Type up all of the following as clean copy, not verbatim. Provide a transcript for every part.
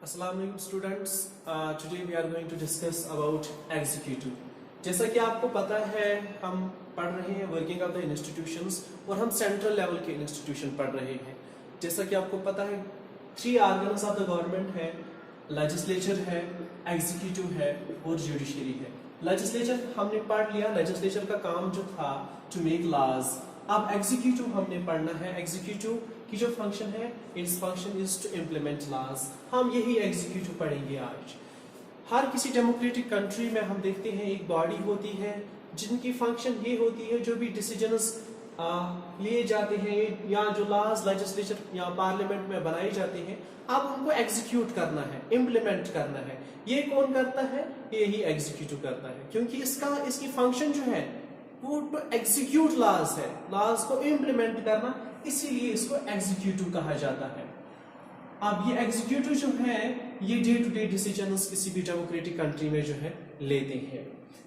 Assalamu alaikum students. Today we are going to discuss about executive. जैसा कि आपको पता है हम पढ़ रहे हैं वर्किंग ऑफ द इंस्टीट्यूशंस और हम सेंट्रल लेवल के इंस्टीट्यूशन पढ़ रहे हैं। जैसा कि आपको पता है 3 ऑर्गन्स ऑफ द गवर्नमेंट है, लेजिस्लेचर है, एग्जीक्यूटिव है और जुडिशरी है। लेजिस्लेचर हमने पढ़ लिया, लेजिस्लेचर का काम जो था टू मेक लॉज। अब एग्जीक्यूटिव हमने पढ़ना है। एग्जीक्यूटिव की जो फंक्शन है, it's function is to implement laws. हम यही एग्जीक्यूटिव पढ़ेंगे आज। हर किसी डेमोक्रेटिक कंट्री में हम देखते हैं एक बॉडी होती है जिनकी फंक्शन ये होती है, जो भी डिसीजंस लिए जाते हैं या जो लॉज लेजिस्लेचर या पार्लियामेंट में बनाए जाते हैं, अब उनको एग्जीक्यूट करना है, इम्प्लीमेंट करना है। ये कौन करता है? यही एग्जीक्यूटिव करता है, क्योंकि इसकी फंक्शन जो है वो टू एग्जीक्यूट लॉज है, लॉज को इम्प्लीमेंट करना, इसीलिए इसको एग्जीक्यूटिव कहा जाता है। अब ये एग्जीक्यूटिव जो है ये डे टू डे डिसीजंस किसी भी डेमोक्रेटिक कंट्री में जो है लेते हैं।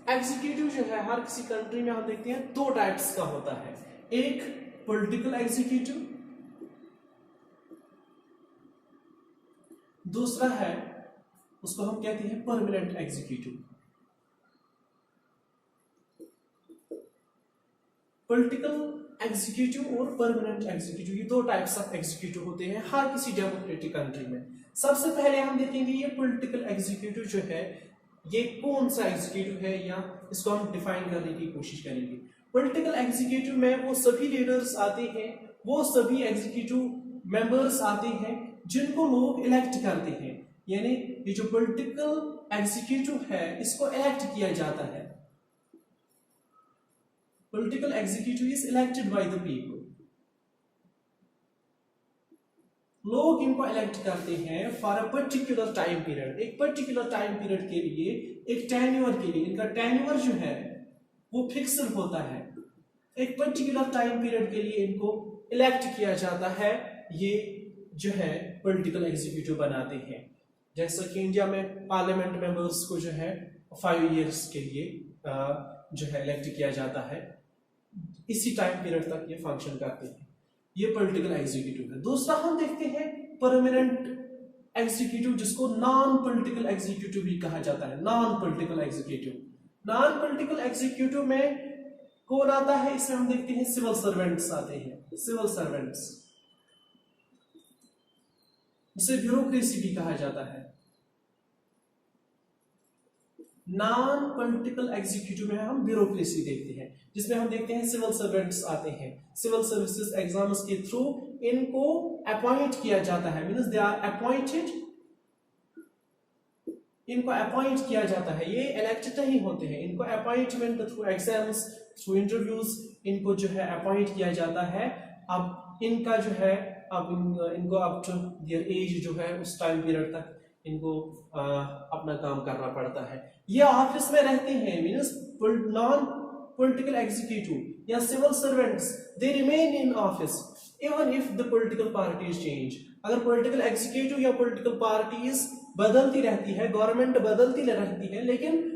एग्जीक्यूटिव जो है हर किसी कंट्री में हम देखते हैं 2 टाइप्स का होता है। एक पॉलिटिकल एग्जीक्यूटिव, दूसरा है उसको हम कहते हैं परमानेंट एग्जीक्यूटिव। पॉलिटिकल एग्जीक्यूटिव और परमानेंट एग्जीक्यूटिव, ये 2 टाइप्स ऑफ एग्जीक्यूटिव होते हैं हर किसी डेमोक्रेटिक कंट्री में। सबसे पहले हम देखेंगे ये पॉलिटिकल एग्जीक्यूटिव जो है ये कौन सा एग्जीक्यूटिव है, या इसको हम डिफाइन करने की कोशिश करेंगे। पॉलिटिकल एग्जीक्यूटिव में वो सभी लीडर्स आते हैं, वो सभी एग्जीक्यूटिव मेंबर्स आते हैं जिनको लोग इलेक्ट करते हैं। यानी ये जो पॉलिटिकल एग्जीक्यूटिव है इसको इलेक्ट किया जाता है। Political executive is elected by the people. लोग इनको इलेक्ट करते हैं for a particular time period, एक पर्टिकुलर टाइम पीरियड के लिए, एक टेन्योर के लिए। इनका टेन्योर जो है वो फिक्स्ड होता है। एक पर्टिकुलर टाइम पीरियड के लिए इनको इलेक्ट किया जाता है। ये जो है पॉलिटिकल एग्जीक्यूटिव बनाते हैं। जैसा कि इंडिया में पार्लियामेंट मेंबर्स को जो है 5 इयर्स के लिए जो है इलेक्ट किया जाता है, इसी टाइम पीरियड तक ये फंक्शन करते हैं। ये पॉलिटिकल एग्जीक्यूटिव है। दूसरा हम देखते हैं परमानेंट एग्जीक्यूटिव, जिसको नॉन पॉलिटिकल एग्जीक्यूटिव भी कहा जाता है। Non political executive, non political executive में कौन आता है? इसमें हम देखते हैं सिविल सर्वेंट्स आते हैं। सिविल सर्वेंट्स, इसे ब्यूरोक्रेसी भी कहा जाता है। नॉन पॉलिटिकल एग्जीक्यूटिव में हम ब्यूरोक्रेसी देखते हैं, जिसमें हम देखते हैं सिविल सर्वेंट्स आते हैं। सिविल सर्विसेज एग्जाम्स के थ्रू इनको अपॉइंट किया जाता है, मींस दे आर अपॉइंटेड, इनको अपॉइंट किया जाता है। ये इलेक्टेड नहीं होते हैं, इनको appointment through exams, through interviews इनको जो है अपॉइंट किया जाता है। अब इनका जो है इनको अप टू देयर एज जो है उस टाइम पीरियड तक इनको अपना काम करना पड़ता है। ये ऑफिस में रहते हैं, मींस नॉन पॉलिटिकल एग्जीक्यूटिव या civil servants, they remain in office even if the political parties change. अगर पॉलिटिकल एग्जीक्यूटिव या पॉलिटिकल पार्टीज बदलती रहती है, गवर्नमेंट बदलती रहती है, लेकिन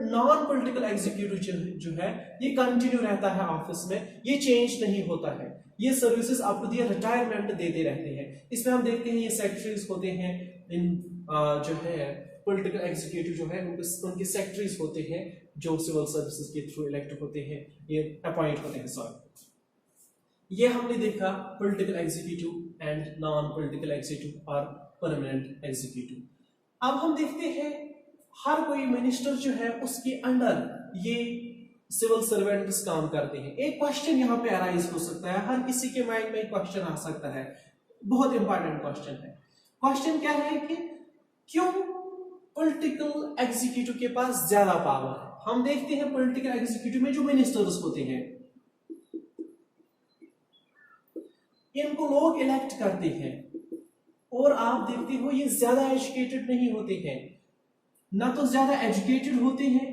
नॉन पॉलिटिकल एग्जीक्यूटिव जो है ये कंटिन्यू रहता है ऑफिस में, ये चेंज नहीं होता है। ये services up to the retirement देते रहते हैं। इसमें हम देखते हैं ये सेक्रेटरीज होते हैं, इन जो है पॉलिटिकल एग्जीक्यूटिव जो है उनके सेक्रेटरीज होते हैं जो सिविल सर्विसेज के थ्रू इलेक्ट होते हैं, ये अपॉइंट होते हैं। सॉरी, ये हमने देखा political executive and non political executive और परमानेंट एग्जीक्यूटिव। अब हम देखते हैं हर कोई मिनिस्टर जो है उसके अंडर ये सिविल सर्वेंट्स काम करते हैं। एक क्वेश्चन यहाँ पे अराइज हो सकता है, हर किसी के माइंड में एक क्वेश्चन आ सकता है, बहुत इंपॉर्टेंट क्वेश्चन है। क्वेश्चन क्या है कि क्यों पॉलिटिकल एग्जीक्यूटिव के पास ज्यादा पावर है? हम देखते हैं पॉलिटिकल एग्जीक्यूटिव में जो मिनिस्टर्स होते हैं इनको लोग इलेक्ट करते हैं, और आप देखते हो ये ज्यादा एजुकेटेड नहीं होते हैं, ना तो ज्यादा एजुकेटेड होते हैं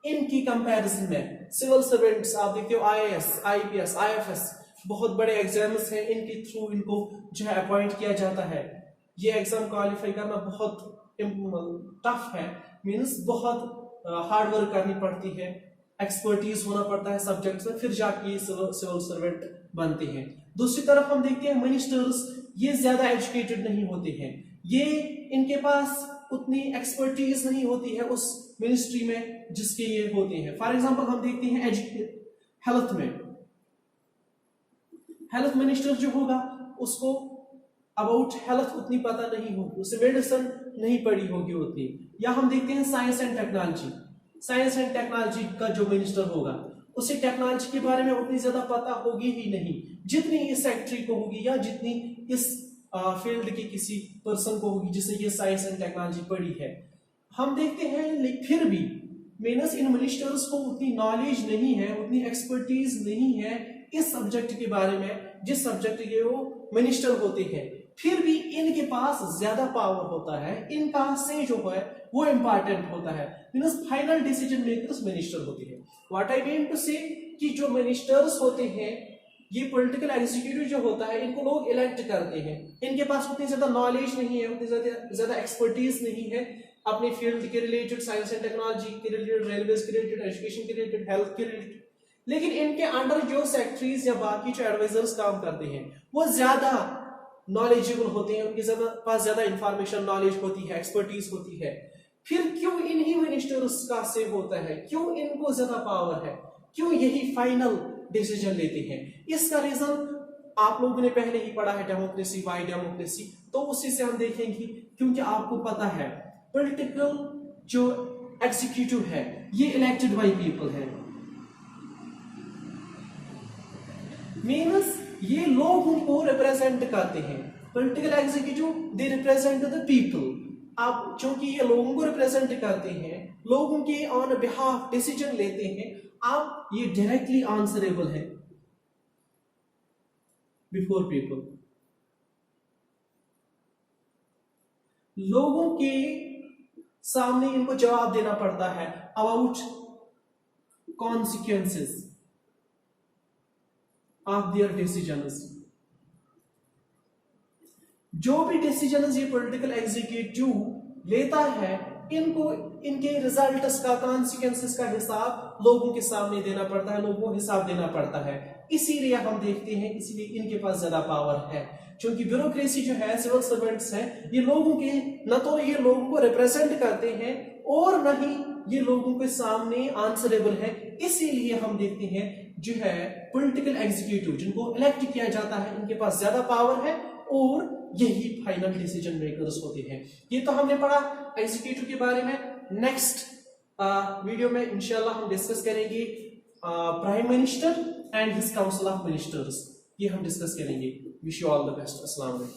इनकी कंपैरिजन में। सिविल सर्वेंट्स आप देखते हो IAS, IPS, IFS, बहुत बड़े एग्जाम्स हैं, इनके थ्रू इनको जो है अपॉइंट किया जाता है। ये एग्जाम क्वालिफाई करना बहुत टफ है, मींस बहुत हार्ड वर्क करनी पड़ती है, एक्सपर्टीज होना पड़ता है सब्जेक्ट्स में, फिर जाके सिविल सर्वेंट बनते हैं। दूसरी तरफ हम देखते हैं मिनिस्टर्स, ये ज्यादा एजुकेटेड नहीं होते हैं, ये इनके पास उतनी एक्सपर्टीज नहीं होती है उस मिनिस्ट्री में जिसके ये होते हैं। फॉर एग्जांपल हम देखते हैं हेल्थ में, हेल्थ मिनिस्टर जो होगा उसको अबाउट हेल्थ उतनी पता नहीं होगी, उसे मेडिसिन नहीं पढ़ी होगी उतनी। या हम देखते हैं science and technology, science and technology का जो मिनिस्टर होगा उसे टेक्नोलॉजी के बारे में उतनी ज्यादा पता होगी ही नहीं जितनी इस सेक्रेटरी को होगी या जितनी इस फील्ड के किसी पर्सन को होगी जिसने ये साइंस एंड टेक्नोलॉजी पढ़ी है। हम देखते हैं लेकिन फिर भी मीनस इन मिनिस्टर्स को उतनी नॉलेज नहीं है, उतनी एक्सपर्टीज नहीं है इस सब्जेक्ट के बारे में जिस सब्जेक्ट के वो मिनिस्टर होते हैं। फिर भी इनके पास ज्यादा पावर होता है, इनका से जो है वो इंपॉर्टेंट होता है, मीनस फाइनल डिसीजन मेकर्स मिनिस्टर होते हैं। व्हाट आई मीन टू से कि जो मिनिस्टर्स होते हैं, ये पॉलिटिकल एग्जीक्यूटिव जो होता है, इनको लोग इलेक्ट करते हैं, इनके पास उतनी ज्यादा नॉलेज नहीं है, उतनी ज्यादा एक्सपर्टीज नहीं है अपने फील्ड के रिलेटेड, साइंस एंड टेक्नोलॉजी के रिलेटेड, रेलवेज के रिलेटेड, एजुकेशन के रिलेटेड, हेल्थ के रिलेटेड। लेकिन इनके अंडर जो सेक्रेटरीज या बाकी जो एडवाइजर्स काम करते हैं वो ज्यादा नॉलेजेबल होते हैं, उनके पास ज्यादा इंफॉर्मेशन नॉलेज होती है, एक्सपर्टीज होती है। फिर क्यों इन्हीं मिनिस्टर्स का से होता है, क्यों इनको ज्यादा पावर है, क्यों यही फाइनल डिसीजन लेते हैं? इसका रीजन आप लोगों ने पहले ही पढ़ा है, डेमोक्रेसी, वाई डेमोक्रेसी। तो उसी से हम देखेंगे, क्योंकि आपको पता है पॉलिटिकल जो एग्जीक्यूटिव है ये इलेक्टेड बाय पीपल है, मीन्स ये लोगों को रिप्रेजेंट करते हैं। Political executive they represent the people. अब चूंकि ये लोगों को रिप्रेजेंट करते हैं, लोगों के ऑन बिहाफ डिसीजन लेते हैं, आप ये डायरेक्टली आंसरेबल है बिफोर पीपल। लोगों के सामने इनको जवाब देना पड़ता है about consequences of their decisions. जो भी डिसीजंस ये पॉलिटिकल एग्जीक्यूटिव लेता है, इनको इनके रिजल्ट्स का, कॉन्सिक्वेंसेस का हिसाब लोगों के सामने देना पड़ता है, लोगों को हिसाब देना पड़ता है। इसीलिए हम देखते हैं, इसीलिए इनके पास ज्यादा पावर है, क्योंकि ब्यूरोक्रेसी जो है, सिविल सर्वेंट्स हैं, ये लोगों के न तो ये लोगों को रिप्रेजेंट करते हैं और न ही ये लोगों के सामने आंसरेबल है। इसीलिए हम देखते हैं जो है पॉलिटिकल एग्जीक्यूटिव जिनको इलेक्ट किया जाता है, इनके पास ज्यादा पावर है और यही फाइनल डिसीजन मेकर्स होते हैं। ये तो हमने पढ़ा एग्जीक्यूटिव के बारे में। नेक्स्ट वीडियो में इंशाल्लाह हम डिस्कस करेंगे prime minister and his council of ministers, ये हम डिस्कस करेंगे। Wish you all the best. अस्सलाम वालेकुम।